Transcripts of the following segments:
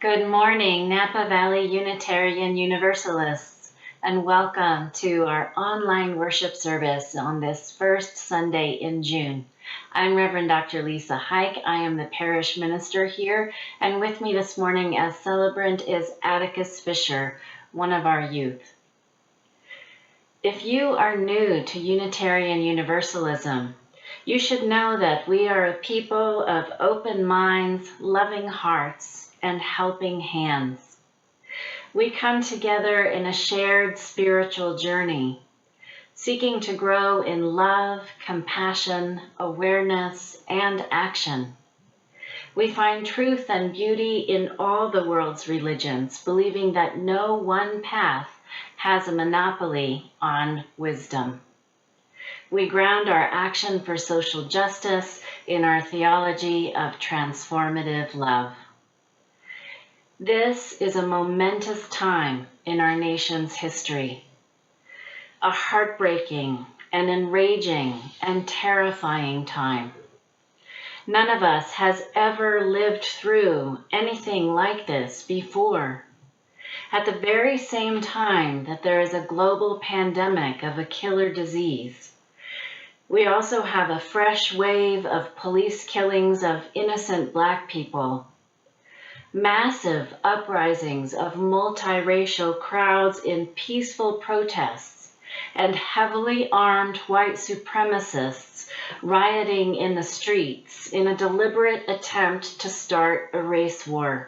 Good morning, Napa Valley Unitarian Universalists, and welcome to our online worship service on this first Sunday in June. I'm Reverend Dr. Leisa Huyck. I am the parish minister here, and with me this morning as celebrant is Atticus Fisher, one of our youth. If you are new to Unitarian Universalism, you should know that we are a people of open minds, loving hearts, and helping hands. We come together in a shared spiritual journey, seeking to grow in love, compassion, awareness, and action. We find truth and beauty in all the world's religions, believing that no one path has a monopoly on wisdom. We ground our action for social justice in our theology of transformative love. This is a momentous time in our nation's history, a heartbreaking and enraging and terrifying time. None of us has ever lived through anything like this before. At the very same time that there is a global pandemic of a killer disease, we also have a fresh wave of police killings of innocent Black people, massive uprisings of multiracial crowds in peaceful protests, and heavily armed white supremacists rioting in the streets in a deliberate attempt to start a race war.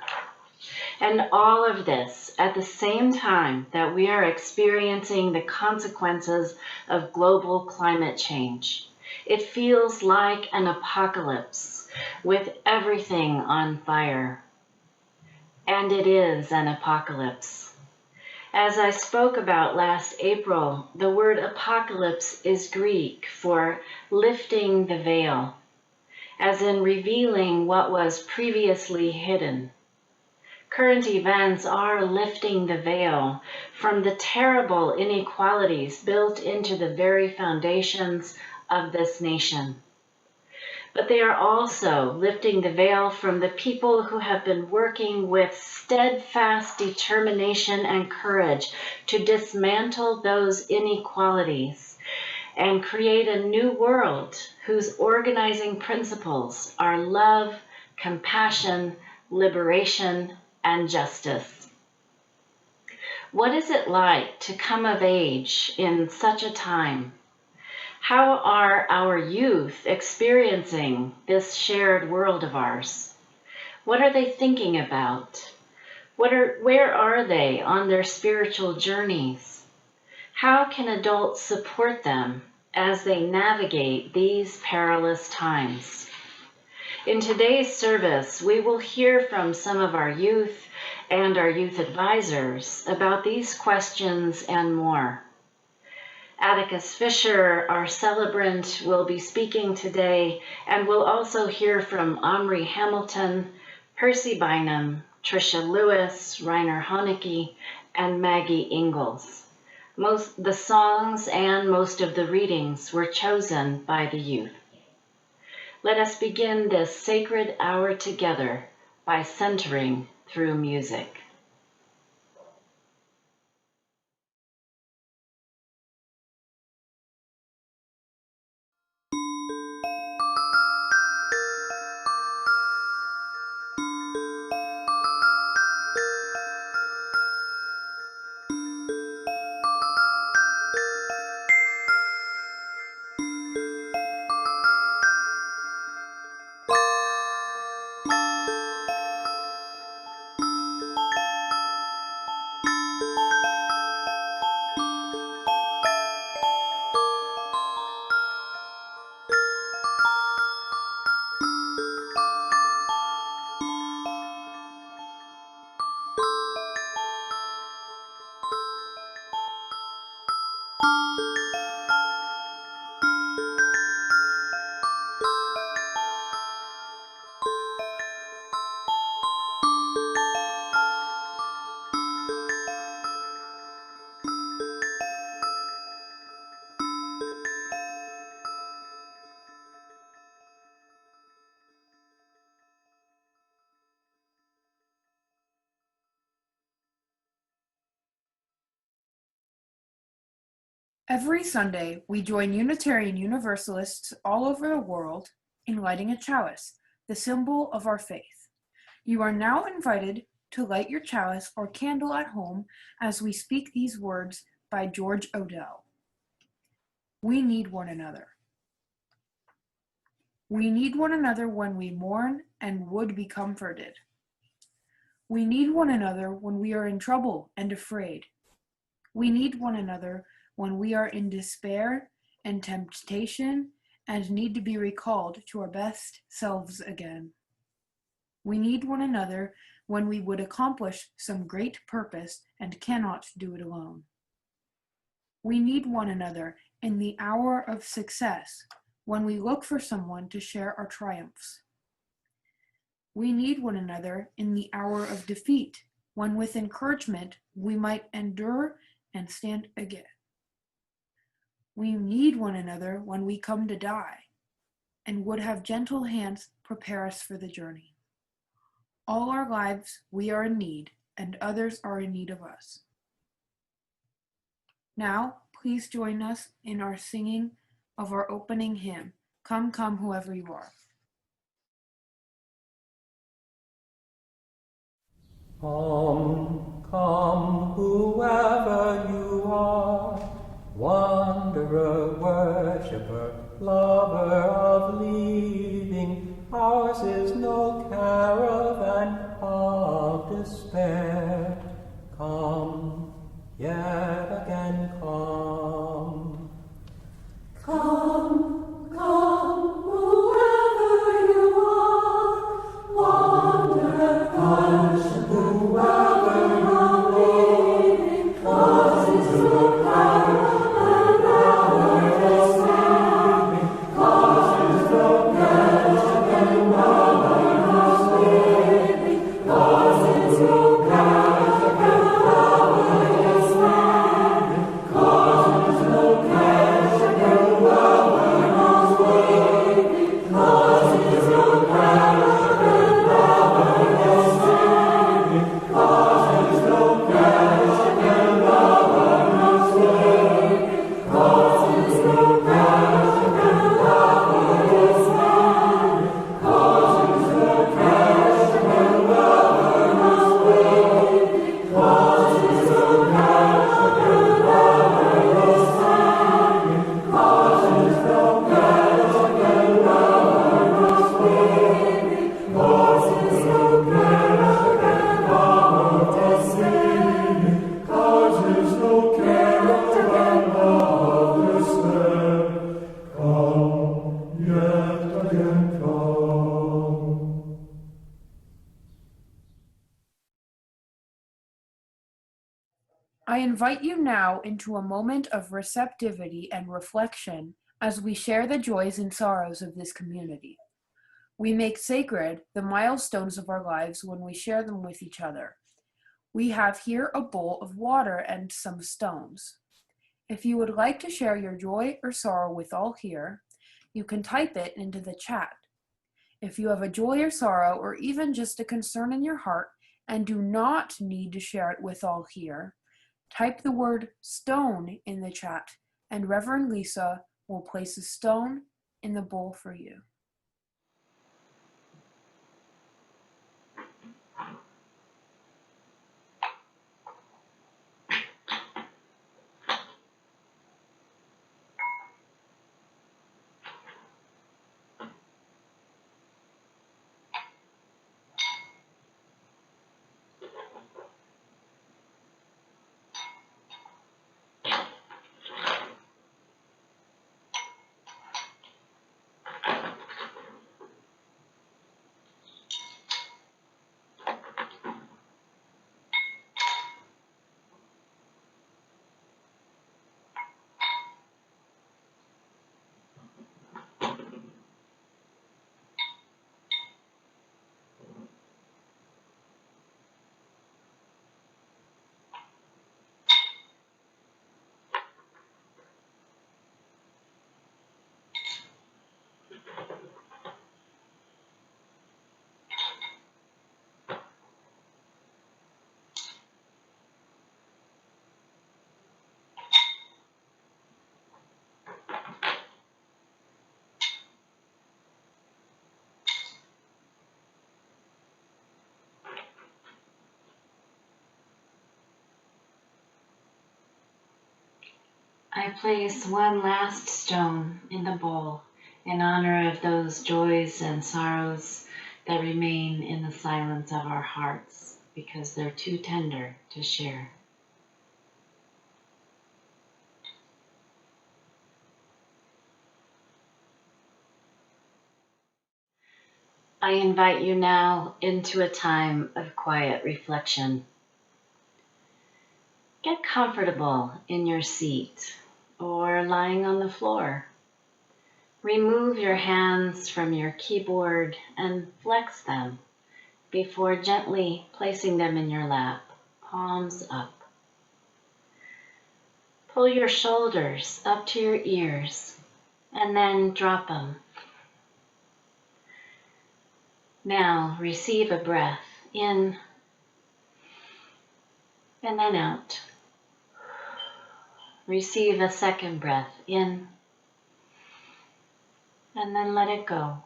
And all of this at the same time that we are experiencing the consequences of global climate change. It feels like an apocalypse with everything on fire. And it is an apocalypse. As I spoke about last April, the word apocalypse is Greek for lifting the veil, as in revealing what was previously hidden. Current events are lifting the veil from the terrible inequalities built into the very foundations of this nation. But they are also lifting the veil from the people who have been working with steadfast determination and courage to dismantle those inequalities and create a new world whose organizing principles are love, compassion, liberation, and justice. What is it like to come of age in such a time? How are our youth experiencing this shared world of ours? What are they thinking about? Where are they on their spiritual journeys? How can adults support them as they navigate these perilous times? In today's service, we will hear from some of our youth and our youth advisors about these questions and more. Atticus Fisher, our celebrant, will be speaking today, and we'll also hear from Omri Hamilton, Percy Bynum, TRISHA Lewis, Reiner Honecky, and MAGGIE INGALLS. The songs and most of the readings were chosen by the youth. Let us begin this sacred hour together by centering through music. Every Sunday, we join Unitarian Universalists all over the world in lighting a chalice, the symbol of our faith. You are now invited to light your chalice or candle at home as we speak these words by George Odell. We need one another. We need one another when we mourn and would be comforted. We need one another when we are in trouble and afraid. We need one another when we are in despair and temptation and need to be recalled to our best selves again. We need one another when we would accomplish some great purpose and cannot do it alone. We need one another in the hour of success when we look for someone to share our triumphs. We need one another in the hour of defeat when with encouragement we might endure and stand again. We need one another when we come to die and would have gentle hands prepare us for the journey. All our lives we are in need, and others are in need of us. Now, please join us in our singing of our opening hymn, Come, Come, Whoever You Are. Come, come, whoever you are, wanderer, worshipper, lover of leaving, ours is no caravan of despair. Come, yet again come. Come, come, whoever you are, wanderer, worshipper, whoever you're leading, cause is your caravan, hour is standing, cause is your caravan, hour is waiting, cause is your caravan, hour is standing, cause is your caravan, hour is waiting, cause is your caravan, hour is standing, cause is your caravan, hour is waiting, cause is your caravan, hour is standing, cause is your caravan, hour is waiting, cause is your caravan, hour is standing, cause is your caravan, hour is waiting, cause is your caravan, hour is standing, cause is your caravan of despair. Come, yet again come. I invite you now into a moment of receptivity and reflection as we share the joys and sorrows of this community. We make sacred the milestones of our lives when we share them with each other. We have here a bowl of water and some stones. If you would like to share your joy or sorrow with all here, you can type it into the chat. If you have a joy or sorrow, or even just a concern in your heart and do not need to share it with all here, type the word stone in the chat and Reverend Leisa will place a stone in the bowl for you. I place one last stone in the bowl in honor of those joys and sorrows that remain in the silence of our hearts because they're too tender to share. I invite you now into a time of quiet reflection. Get comfortable in your seat or lying on the floor. Remove your hands from your keyboard and flex them before gently placing them in your lap, palms up. Pull your shoulders up to your ears and then drop them. Now receive a breath in and then out. Receive a second breath in and then let it go.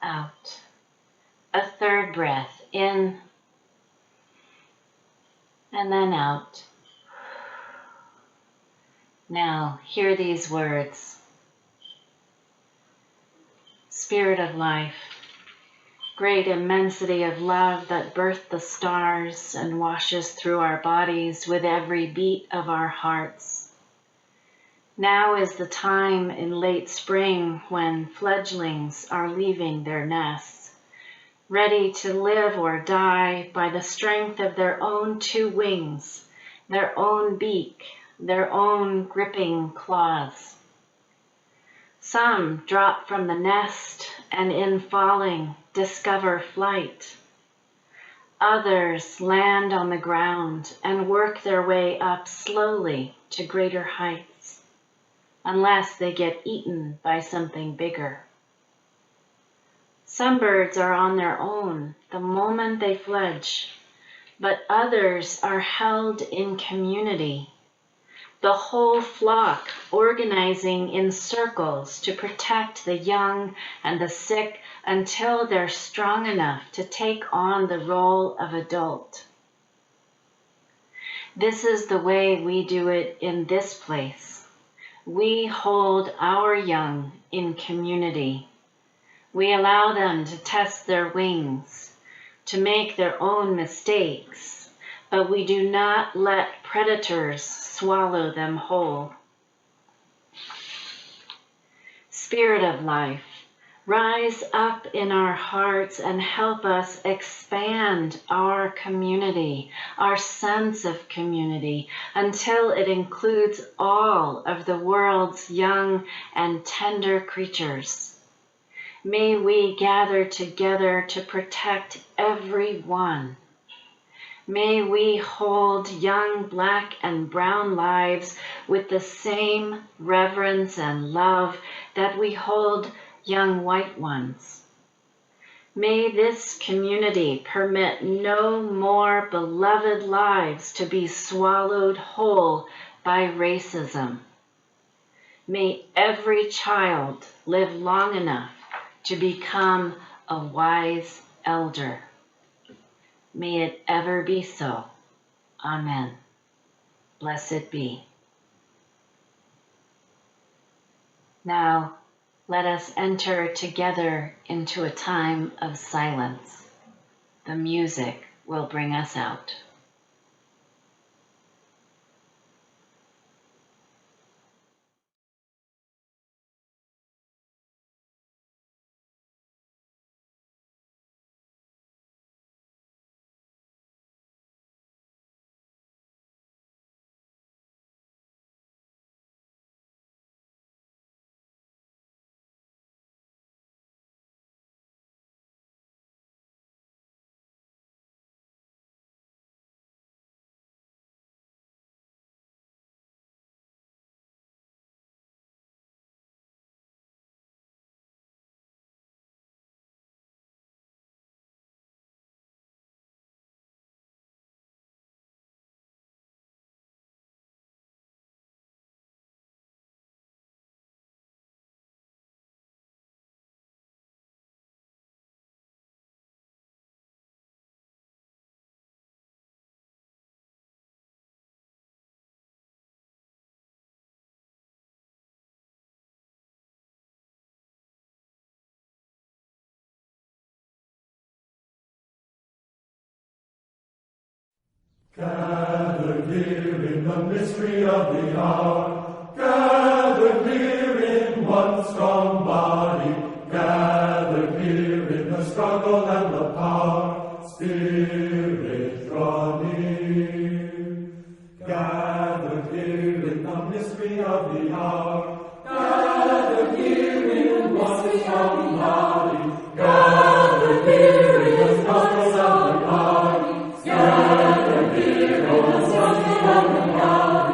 Out. A third breath in and then out. Now hear these words. Spirit of life, great immensity of love that birthed the stars and washes through our bodies with every beat of our hearts. Now is the time in late spring when fledglings are leaving their nests, ready to live or die by the strength of their own two wings, their own beak, their own gripping claws. Some drop from the nest and in falling discover flight. Others land on the ground and work their way up slowly to greater heights, unless they get eaten by something bigger. Some birds are on their own the moment they fledge, but others are held in community. The whole flock organizing in circles to protect the young and the sick until they're strong enough to take on the role of adult. This is the way we do it in this place. We hold our young in community. We allow them to test their wings, to make their own mistakes, but we do not let predators swallow them whole. Spirit of life, rise up in our hearts and help us expand our community, our sense of community, until it includes all of the world's young and tender creatures. May we gather together to protect everyone. May we hold young black and brown lives with the same reverence and love that we hold young white ones. May this community permit no more beloved lives to be swallowed whole by racism. May every child live long enough to become a wise elder. May it ever be so. Amen. Blessed be. Now, let us enter together into a time of silence. The music will bring us out. Gathered here in the mystery of the hour, gathered here in one strong body, gathered here in the struggle and the power, Spirit, draw near. Gathered here in the mystery of the hour, gathered here in one strong body, gathered here in the struggle and the power, gathered here in the struggle and the power,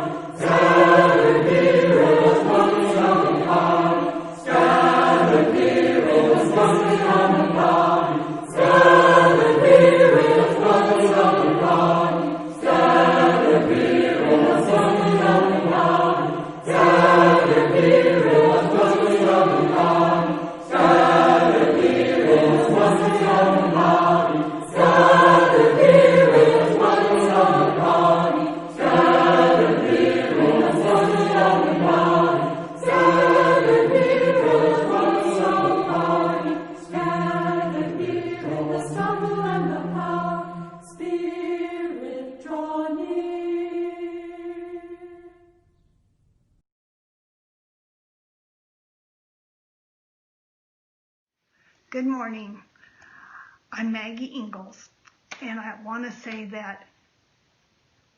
gathered here in the struggle and the power, gathered here in the struggle and the power, gathered here in the struggle and the power, gathered here in the struggle and the power, gathered here in the struggle and the power, gathered here in the struggle and the power, gathered here in the struggle and the power, gathered here in the struggle and the power, gathered here in the struggle and the power, Gathered here in the struggle and the power, Spirit, draw near. Good morning. I'm Maggie Ingalls, and I want to say that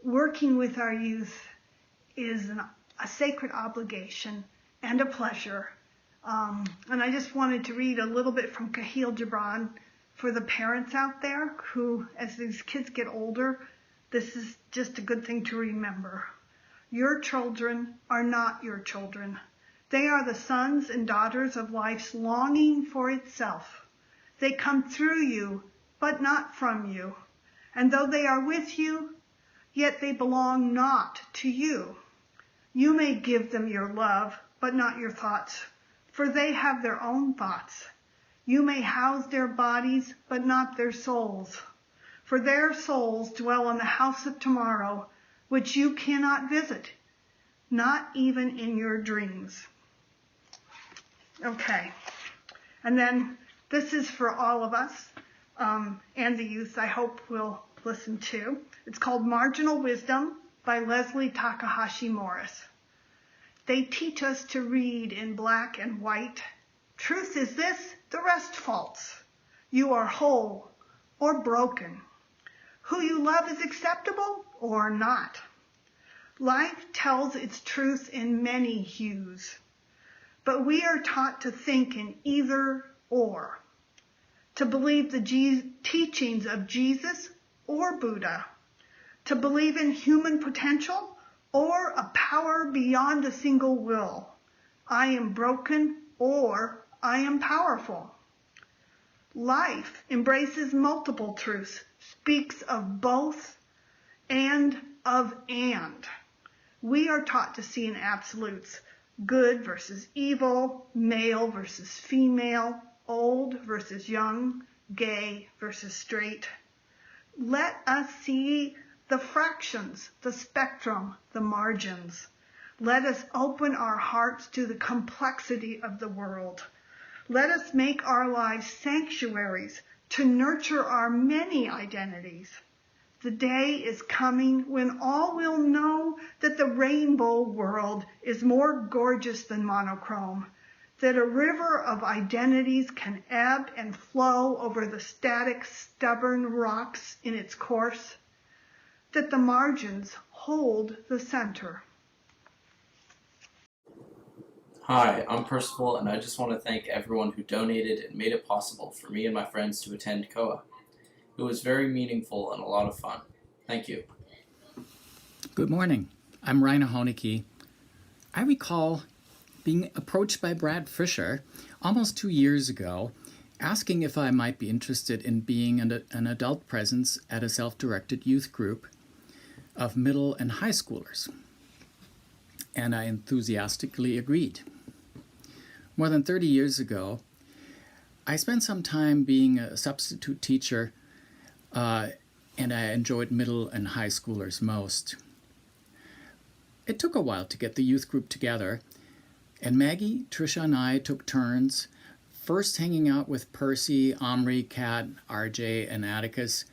working with our youth is a sacred obligation and a pleasure. And I just wanted to read a little bit from Kahil Gibran for the parents out there who, as these kids get older, this is just a good thing to remember. Your children are not your children. They are the sons and daughters of life's longing for itself. They come through you, but not from you. And though they are with you, yet they belong not to you. You may give them your love, but not your thoughts, for they have their own thoughts. You may house their bodies, but not their souls, for their souls dwell in the house of tomorrow, which you cannot visit, not even in your dreams. Okay, and then this is for all of us, and the youth I hope will listen to. It's called Marginal Wisdom by Leslie Takahashi Morris. They teach us to read in black and white. Truth is this, the rest false. You are whole or broken. Who you love is acceptable or not. Life tells its truth in many hues, but we are taught to think in either or, to believe the teachings of Jesus or Buddha, to believe in human potential or a power beyond a single will. I am broken or I am powerful. Life embraces multiple truths, speaks of both and of and. We are taught to see in absolutes, good versus evil, male versus female, old versus young, gay versus straight. Let us see the fractions, the spectrum, the margins. Let us open our hearts to the complexity of the world. Let us make our lives sanctuaries to nurture our many identities. The day is coming when all will know that the rainbow world is more gorgeous than monochrome, that a river of identities can ebb and flow over the static, stubborn rocks in its course, that the margins hold the center. Hi, I'm Percival, and I just want to thank everyone who donated and made it possible for me and my friends to attend COA. It was very meaningful and a lot of fun. Thank you. Good morning. I'm Rainer Honecke. I recall being approached by Brad Fisher almost 2 years ago, asking if I might be interested in being an adult presence at a self-directed youth group of middle and high schoolers. And I enthusiastically agreed. More than 30 years ago, I spent some time being a substitute teacher, and I enjoyed middle and high schoolers most. It took a while to get the youth group together, and Maggie, Trisha, and I took turns, first hanging out with Percy, Omri, Kat, RJ, and Atticus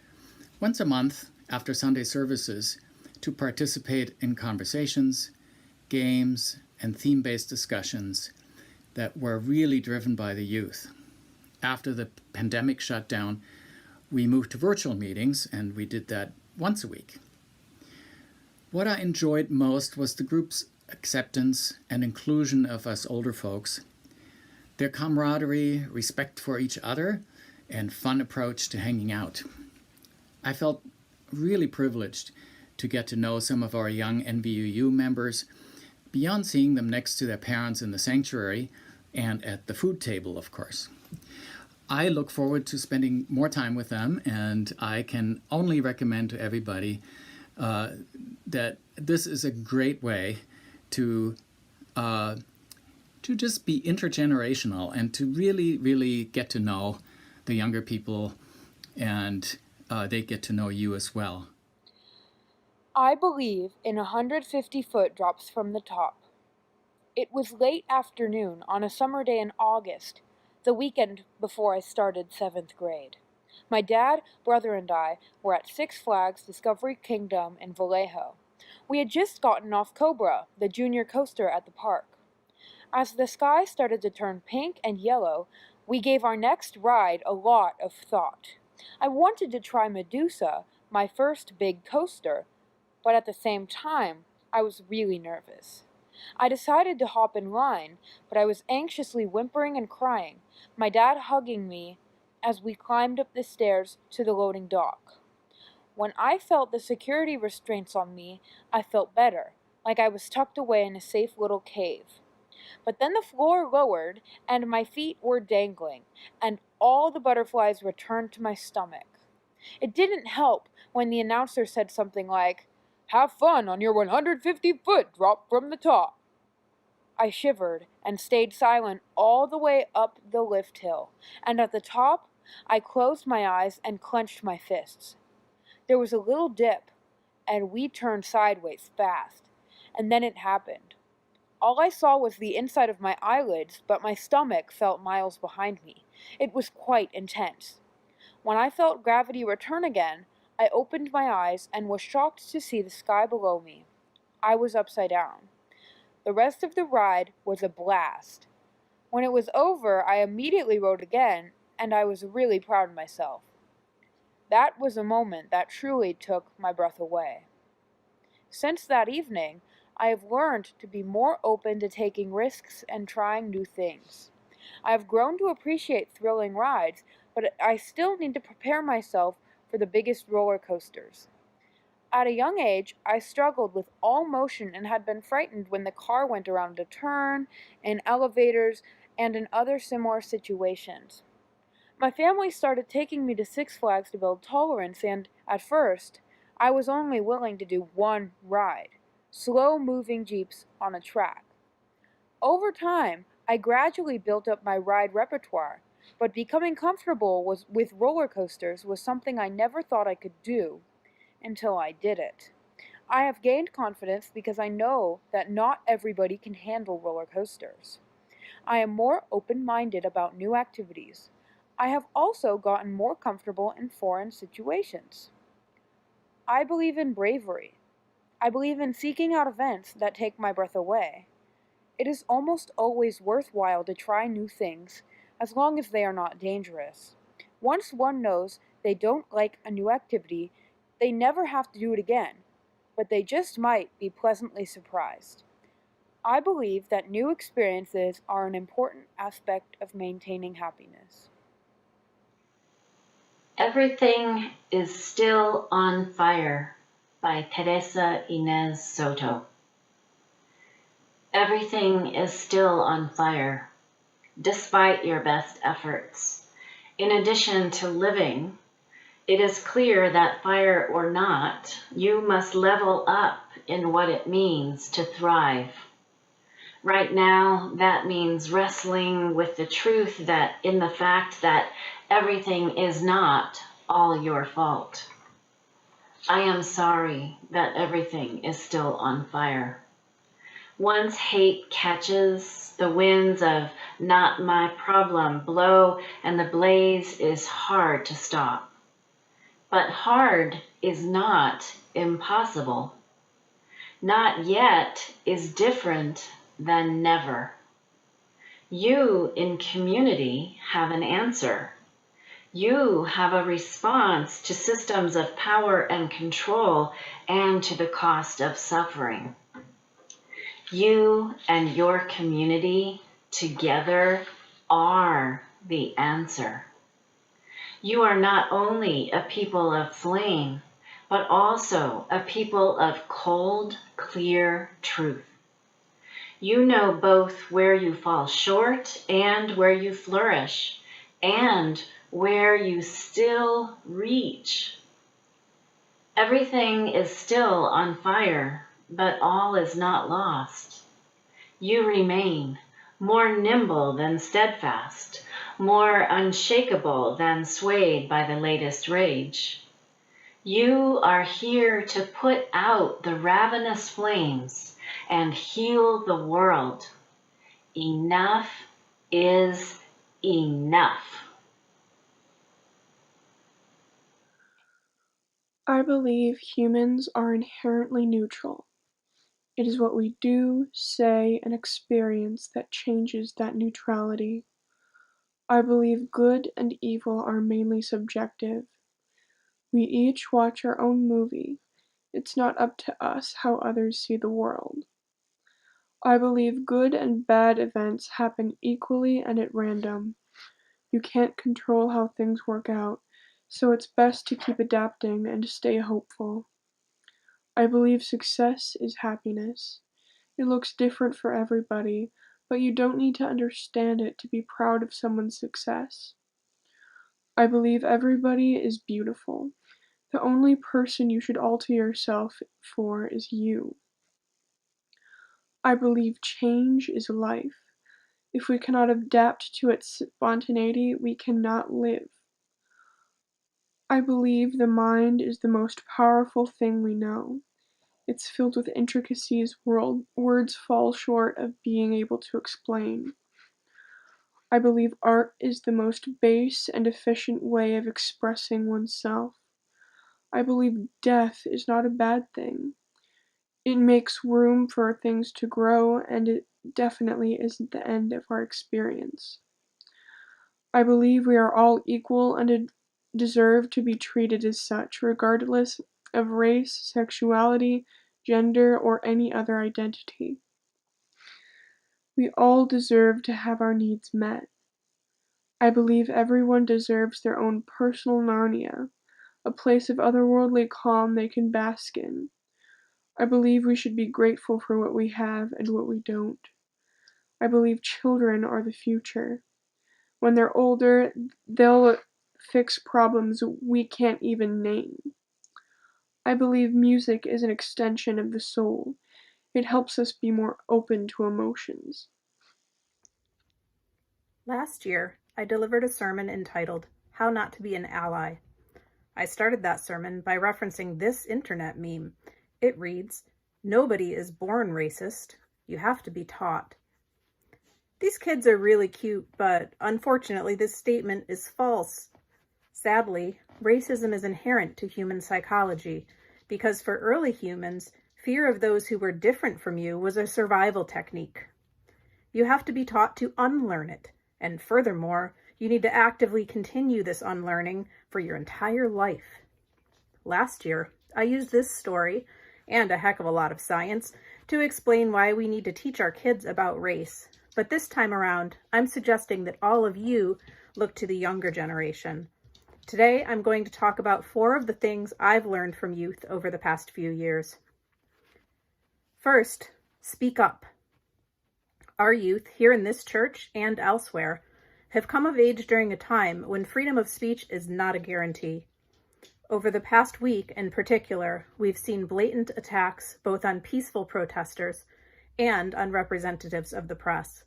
once a month after Sunday services to participate in conversations, games, and theme-based discussions that were really driven by the youth. After the pandemic shut down, we moved to virtual meetings, and we did that once a week. What I enjoyed most was the group's acceptance and inclusion of us older folks, their camaraderie, respect for each other, and fun approach to hanging out. I felt really privileged to get to know some of our young NVUU members, beyond seeing them next to their parents in the sanctuary and at the food table, of course. I look forward to spending more time with them, and I can only recommend to everybody that this is a great way to just be intergenerational and to really, really get to know the younger people, and they get to know you as well. I believe in 150-foot drops from the top. It was late afternoon on a summer day in August, the weekend before I started 7th grade. My dad, brother, and I were at Six Flags Discovery Kingdom in Vallejo. We had just gotten off Cobra, the junior coaster at the park. As the sky started to turn pink and yellow, we gave our next ride a lot of thought. I wanted to try Medusa, my first big coaster, but at the same time, I was really nervous. I decided to hop in line, but I was anxiously whimpering and crying, my dad hugging me as we climbed up the stairs to the loading dock. When I felt the security restraints on me, I felt better, like I was tucked away in a safe little cave. But then the floor lowered, and my feet were dangling, and all the butterflies returned to my stomach. It didn't help when the announcer said something like, "Have fun on your 150-foot drop from the top." I shivered and stayed silent all the way up the lift hill, and at the top, I closed my eyes and clenched my fists. There was a little dip, and we turned sideways fast, and then it happened. All I saw was the inside of my eyelids, but my stomach felt miles behind me. It was quite intense. When I felt gravity return again, I opened my eyes and was shocked to see the sky below me. I was upside down. The rest of the ride was a blast. When it was over, I immediately rode again, and I was really proud of myself. That was a moment that truly took my breath away. Since that evening, I have learned to be more open to taking risks and trying new things. I have grown to appreciate thrilling rides, but I still need to prepare myself for the biggest roller coasters. At a young age, I struggled with all motion and had been frightened when the car went around a turn, in elevators, and in other similar situations. My family started taking me to Six Flags to build tolerance, and, at first, I was only willing to do one ride, slow-moving jeeps on a track. Over time, I gradually built up my ride repertoire, but becoming comfortable with roller coasters was something I never thought I could do until I did it. I have gained confidence because I know that not everybody can handle roller coasters. I am more open-minded about new activities. I have also gotten more comfortable in foreign situations. I believe in bravery. I believe in seeking out events that take my breath away. It is almost always worthwhile to try new things, as long as they are not dangerous. Once one knows they don't like a new activity, they never have to do it again, but they just might be pleasantly surprised. I believe that new experiences are an important aspect of maintaining happiness. Everything is Still on Fire by Teresa Inez Soto. Everything is still on fire, despite your best efforts. In addition to living, it is clear that fire or not, you must level up in what it means to thrive. Right now, that means wrestling with the truth that in the fact that everything is not all your fault. I am sorry that everything is still on fire. Once hate catches, the winds of not my problem blow, and the blaze is hard to stop. But hard is not impossible. Not yet is different than never. You in community have an answer. You have a response to systems of power and control and to the cost of suffering. You and your community together are the answer. You are not only a people of flame, but also a people of cold, clear truth. You know both where you fall short and where you flourish, and where you still reach. Everything is still on fire, but all is not lost. You remain more nimble than steadfast, more unshakable than swayed by the latest rage. You are here to put out the ravenous flames and heal the world. Enough is enough. I believe humans are inherently neutral. It is what we do, say, and experience that changes that neutrality. I believe good and evil are mainly subjective. We each watch our own movie. It's not up to us how others see the world. I believe good and bad events happen equally and at random. You can't control how things work out, so it's best to keep adapting and to stay hopeful. I believe success is happiness. It looks different for everybody, but you don't need to understand it to be proud of someone's success. I believe everybody is beautiful. The only person you should alter yourself for is you. I believe change is life. If we cannot adapt to its spontaneity, we cannot live. I believe the mind is the most powerful thing we know. It's filled with intricacies words fall short of being able to explain. I believe art is the most base and efficient way of expressing oneself. I believe death is not a bad thing. It makes room for things to grow, and it definitely isn't the end of our experience. I believe we are all equal and deserve to be treated as such, regardless of race, sexuality, gender, or any other identity. We all deserve to have our needs met. I believe everyone deserves their own personal Narnia, a place of otherworldly calm they can bask in. I believe we should be grateful for what we have and what we don't. I believe children are the future. When they're older, they'll fix problems we can't even name. I believe music is an extension of the soul. It helps us be more open to emotions. Last year, I delivered a sermon entitled, How Not to Be an Ally. I started that sermon by referencing this internet meme. It reads, "Nobody is born racist. You have to be taught." These kids are really cute, but unfortunately this statement is false. Sadly, racism is inherent to human psychology, because for early humans, fear of those who were different from you was a survival technique. You have to be taught to unlearn it, and furthermore, you need to actively continue this unlearning for your entire life. Last year, I used this story, and a heck of a lot of science, to explain why we need to teach our kids about race. But this time around, I'm suggesting that all of you look to the younger generation. Today, I'm going to talk about 4 of the things I've learned from youth over the past few years. First, speak up. Our youth, here in this church and elsewhere, have come of age during a time when freedom of speech is not a guarantee. Over the past week, in particular, we've seen blatant attacks both on peaceful protesters and on representatives of the press.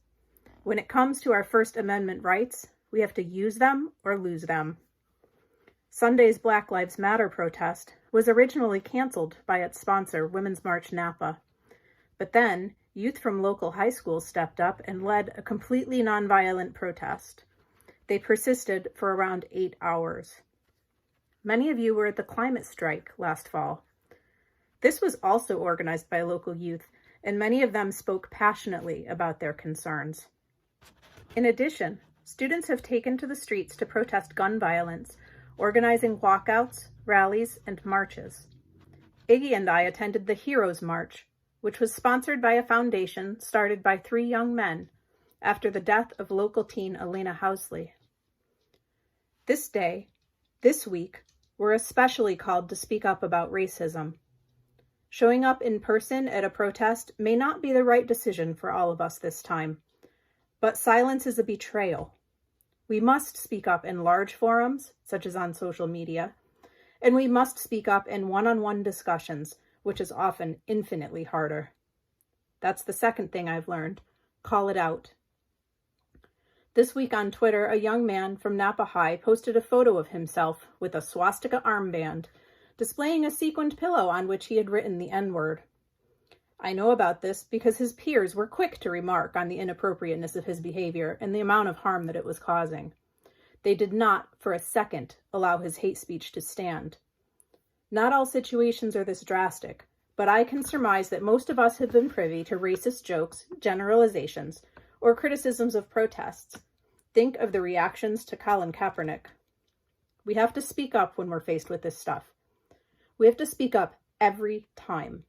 When it comes to our First Amendment rights, we have to use them or lose them. Sunday's Black Lives Matter protest was originally canceled by its sponsor, Women's March Napa. But then, youth from local high schools stepped up and led a completely nonviolent protest. They persisted for around 8 hours. Many of you were at the climate strike last fall. This was also organized by local youth, and many of them spoke passionately about their concerns. In addition, students have taken to the streets to protest gun violence, organizing walkouts, rallies, and marches. Iggy and I attended the Heroes March, which was sponsored by a foundation started by 3 young men after the death of local teen Elena Housley. This day, this week, we're especially called to speak up about racism. Showing up in person at a protest may not be the right decision for all of us this time, but silence is a betrayal. We must speak up in large forums, such as on social media, and we must speak up in one-on-one discussions, which is often infinitely harder. That's the second thing I've learned. Call it out. This week on Twitter, a young man from Napa High posted a photo of himself with a swastika armband, displaying a sequined pillow on which he had written the N-word. I know about this because his peers were quick to remark on the inappropriateness of his behavior and the amount of harm that it was causing. They did not, for a second, allow his hate speech to stand. Not all situations are this drastic, but I can surmise that most of us have been privy to racist jokes, generalizations, or criticisms of protests. Think of the reactions to Colin Kaepernick. We have to speak up when we're faced with this stuff. We have to speak up every time.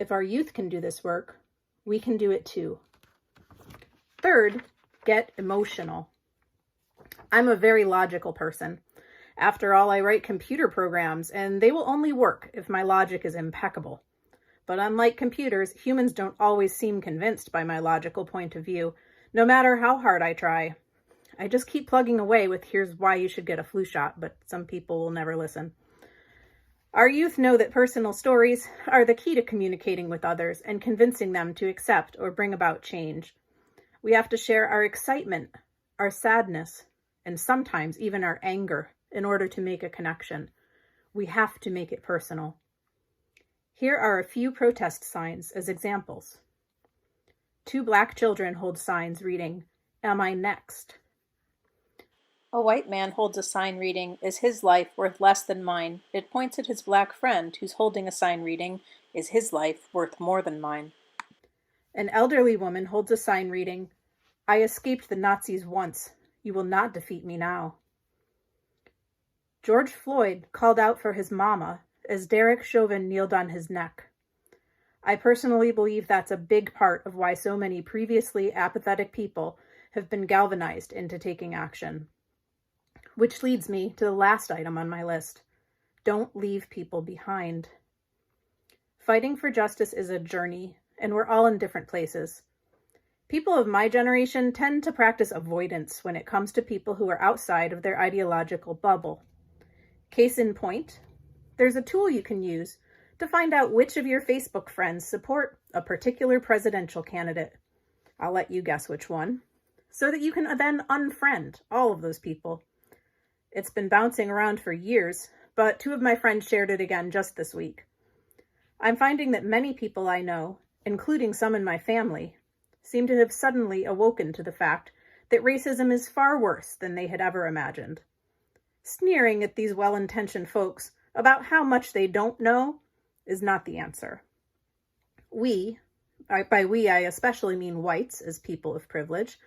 If our youth can do this work, we can do it too. Third, get emotional. I'm a very logical person. After all, I write computer programs, and they will only work if my logic is impeccable. But unlike computers, humans don't always seem convinced by my logical point of view, no matter how hard I try. I just keep plugging away with here's why you should get a flu shot, but some people will never listen. Our youth know that personal stories are the key to communicating with others and convincing them to accept or bring about change. We have to share our excitement, our sadness, and sometimes even our anger in order to make a connection. We have to make it personal. Here are a few protest signs as examples. 2 black children hold signs reading, "Am I next?" A white man holds a sign reading, "Is his life worth less than mine?" It points at his black friend who's holding a sign reading, "Is his life worth more than mine?" An elderly woman holds a sign reading, "I escaped the Nazis once. You will not defeat me now." George Floyd called out for his mama as Derek Chauvin kneeled on his neck. I personally believe that's a big part of why so many previously apathetic people have been galvanized into taking action. Which leads me to the last item on my list. Don't leave people behind. Fighting for justice is a journey, and we're all in different places. People of my generation tend to practice avoidance when it comes to people who are outside of their ideological bubble. Case in point, there's a tool you can use to find out which of your Facebook friends support a particular presidential candidate. I'll let you guess which one, so that you can then unfriend all of those people. It's been bouncing around for years, but 2 of my friends shared it again just this week. I'm finding that many people I know, including some in my family, seem to have suddenly awoken to the fact that racism is far worse than they had ever imagined. Sneering at these well-intentioned folks about how much they don't know is not the answer. By we I especially mean whites as people of privilege,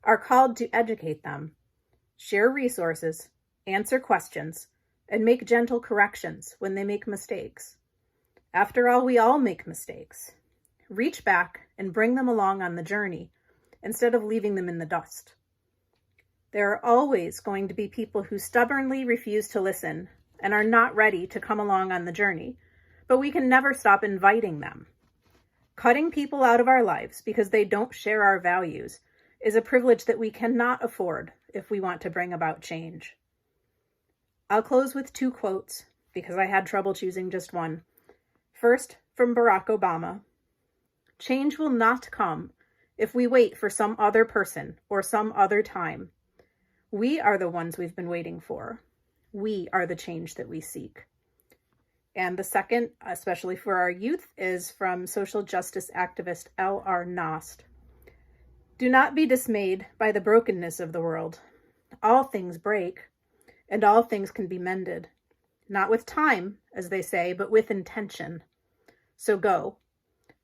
are called to educate them, share resources, answer questions, and make gentle corrections when they make mistakes. After all, we all make mistakes. Reach back and bring them along on the journey instead of leaving them in the dust. There are always going to be people who stubbornly refuse to listen and are not ready to come along on the journey, but we can never stop inviting them. Cutting people out of our lives because they don't share our values is a privilege that we cannot afford if we want to bring about change. I'll close with 2 quotes because I had trouble choosing just one. First, from Barack Obama. Change will not come if we wait for some other person or some other time. We are the ones we've been waiting for. We are the change that we seek. And the second, especially for our youth, is from social justice activist L.R. Nost. Do not be dismayed by the brokenness of the world. All things break, and all things can be mended. Not with time, as they say, but with intention. So go.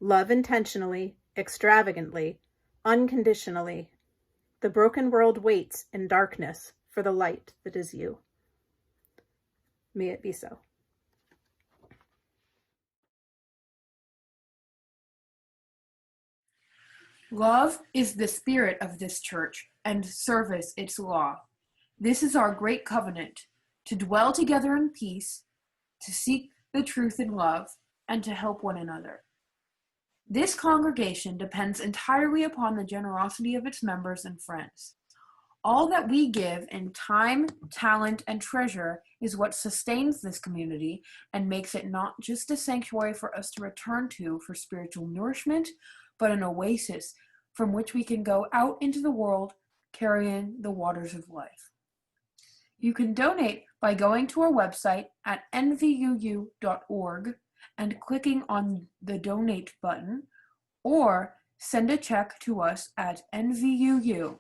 Love intentionally, extravagantly, unconditionally. The broken world waits in darkness for the light that is you. May it be so. Love is the spirit of this church, and service its law. This is our great covenant, to dwell together in peace, to seek the truth in love, and to help one another. This congregation depends entirely upon the generosity of its members and friends. All that we give in time, talent, and treasure is what sustains this community and makes it not just a sanctuary for us to return to for spiritual nourishment, but an oasis from which we can go out into the world carrying the waters of life. You can donate by going to our website at nvuu.org and clicking on the donate button, or send a check to us at NVUU,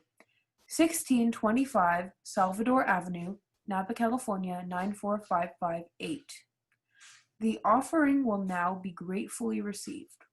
1625 Salvador Avenue, Napa, California, 94558. The offering will now be gratefully received.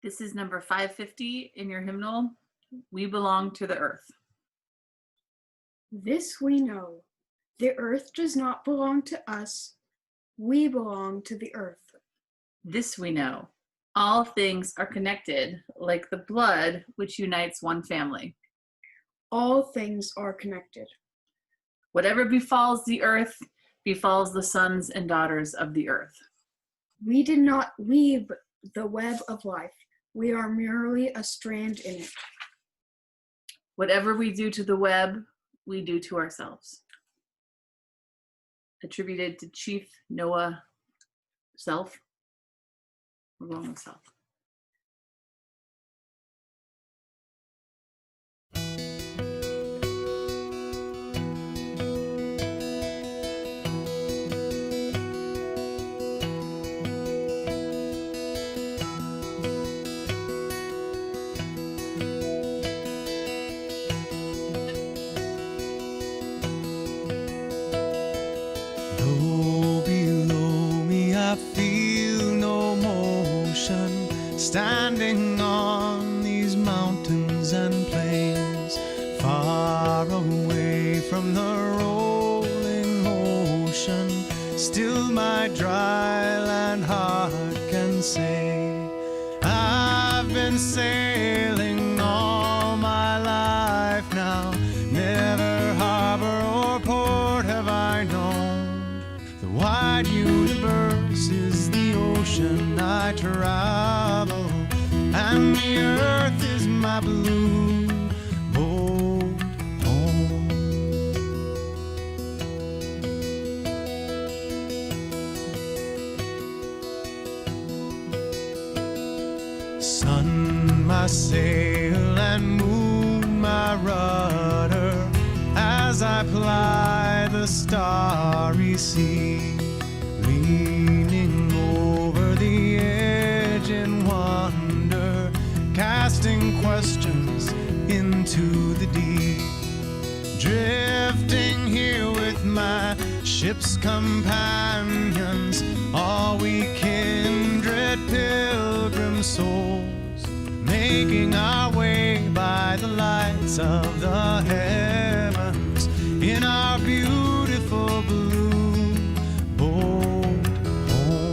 This is number 550 in your hymnal, We Belong to the Earth. This we know, the earth does not belong to us, we belong to the earth. This we know, all things are connected like the blood which unites one family. All things are connected. Whatever befalls the earth befalls the sons and daughters of the earth. We did not weave the web of life. We are merely a strand in it. Whatever we do to the web, we do to ourselves. Attributed to Chief Noah Self. We're going with Self. Standing on these mountains and plains, far away from the rolling ocean, still my dry land heart can say, I've been sailing all my life now, never harbor or port have I known. The wide universe is the ocean I travel, and the earth is my blue boat home. Sun, my sail, and moon, my rudder, as I ply the the starry sea, leaning over the edge in wonder, casting questions into the deep, drifting here with my ship's companions, all we kindred pilgrim souls, making our way by the lights of the heavens in our beautiful blue boat home.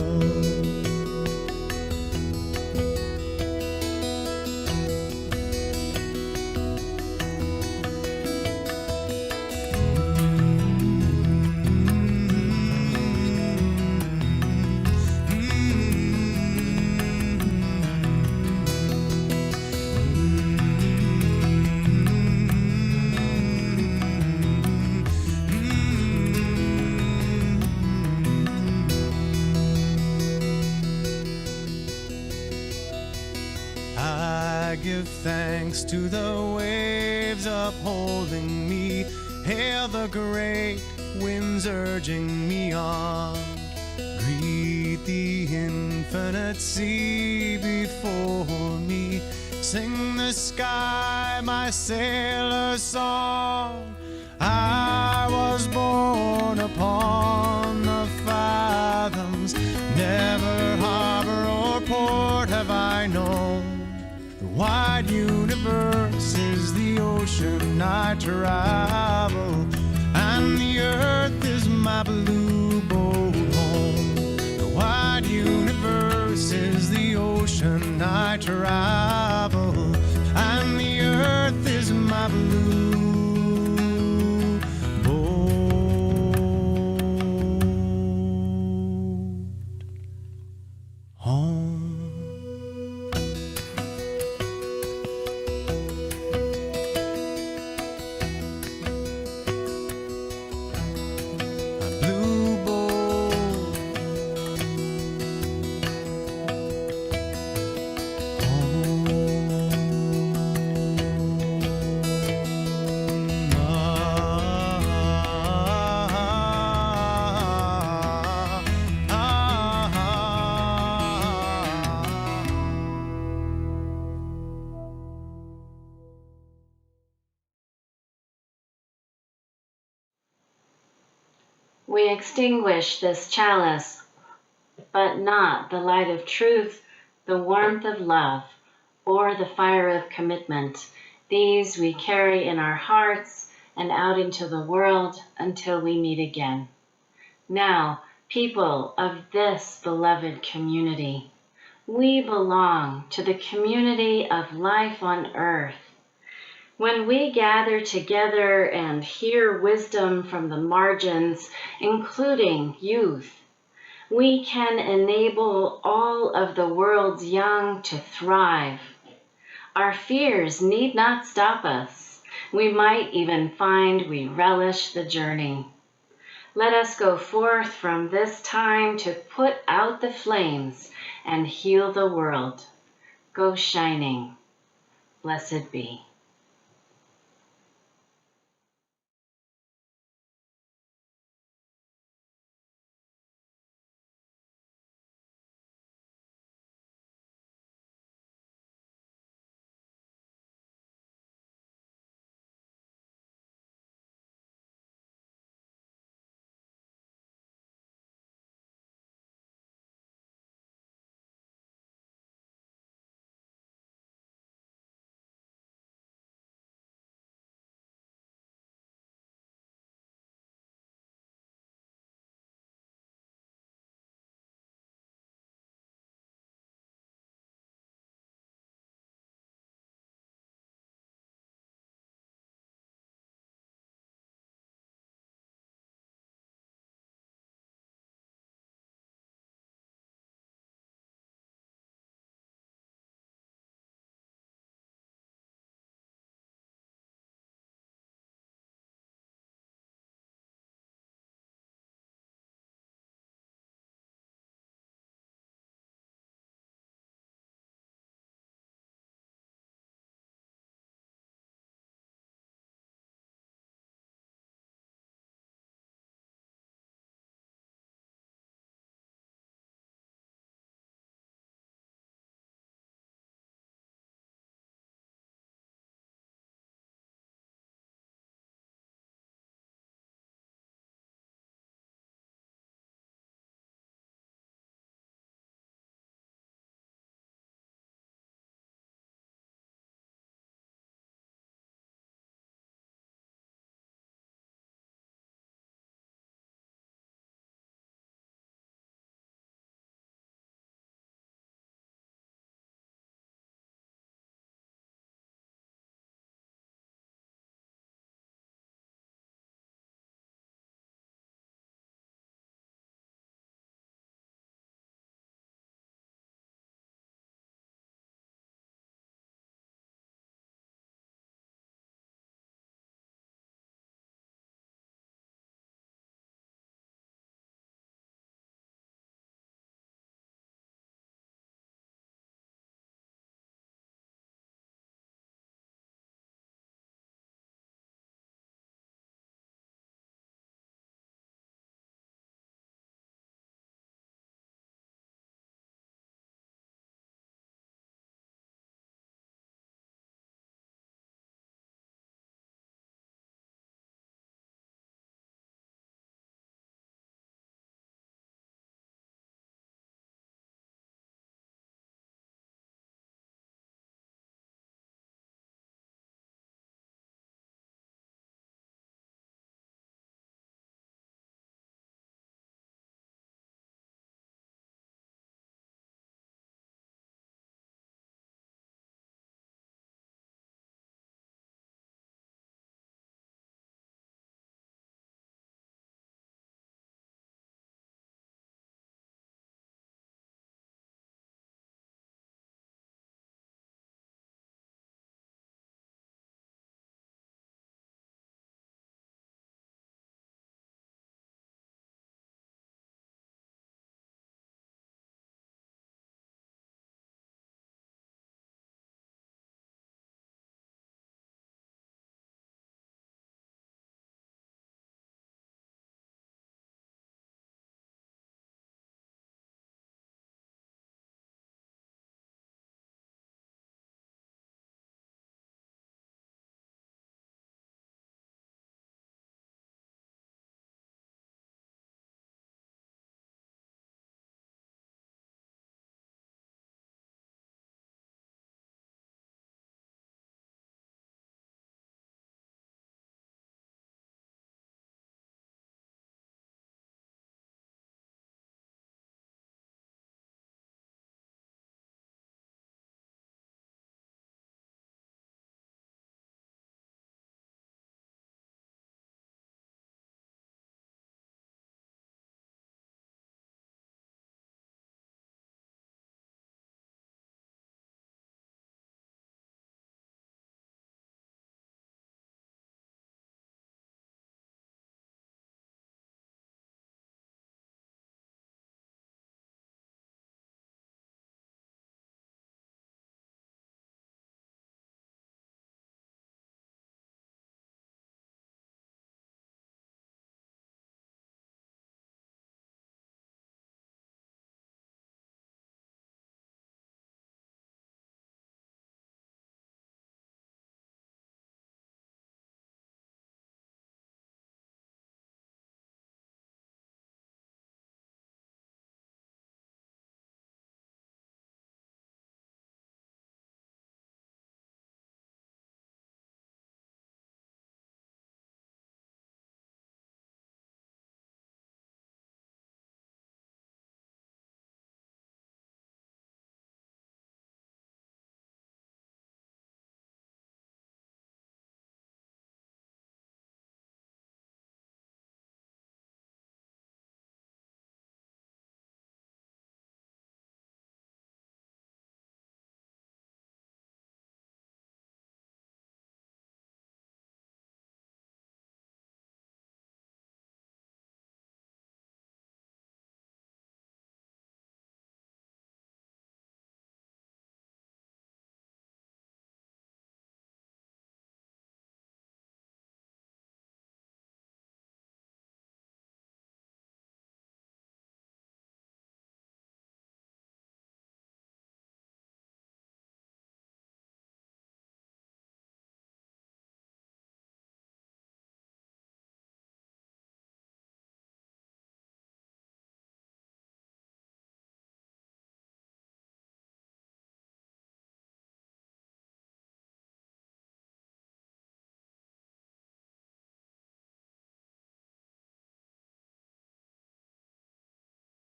I give thanks to the waves upholding me, hail the great winds urging me on, greet the infinite sea before me, sing the sky my sailor's song. I was born upon the fathoms, never harbor or port have I known. The wide universe is the ocean I travel, and the earth is my blue boat home. The wide universe is the ocean I travel, and the earth is my blue boat home. We extinguish this chalice, but not the light of truth, the warmth of love, or the fire of commitment. These we carry in our hearts and out into the world until we meet again. Now, people of this beloved community, we belong to the community of life on earth. When we gather together and hear wisdom from the margins, including youth, we can enable all of the world's young to thrive. Our fears need not stop us. We might even find we relish the journey. Let us go forth from this time to put out the flames and heal the world. Go shining. Blessed be.